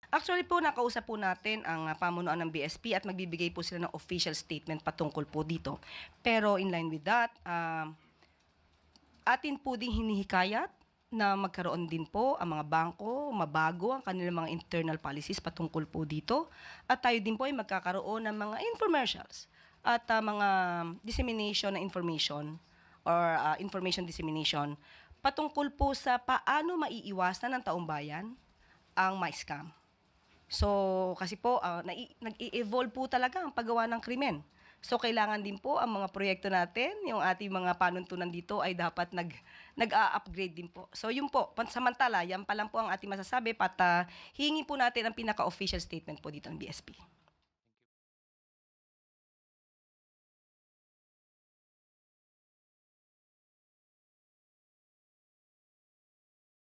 Actually po, nakausap po natin ang pamunuan ng BSP at magbibigay po sila ng official statement patungkol po dito. Pero in line with that, atin po ding hinihikayat na magkaroon din po ang mga bangko, mabago ang kanilang mga internal policies patungkol po dito. At tayo din po ay magkakaroon ng mga infomercials at mga dissemination na information or information dissemination patungkol po sa paano maiiwasan ng taong bayan ang ma-scam. So, kasi po, nag-i-evolve po talaga ang paggawa ng krimen. So, kailangan din po ang mga proyekto natin, yung ating mga panuntunan dito ay dapat nag-a-upgrade din po. So, yun po, pansamantala, yan pa lang po ang ating masasabi, hingi po natin ang pinaka-official statement po dito ng BSP.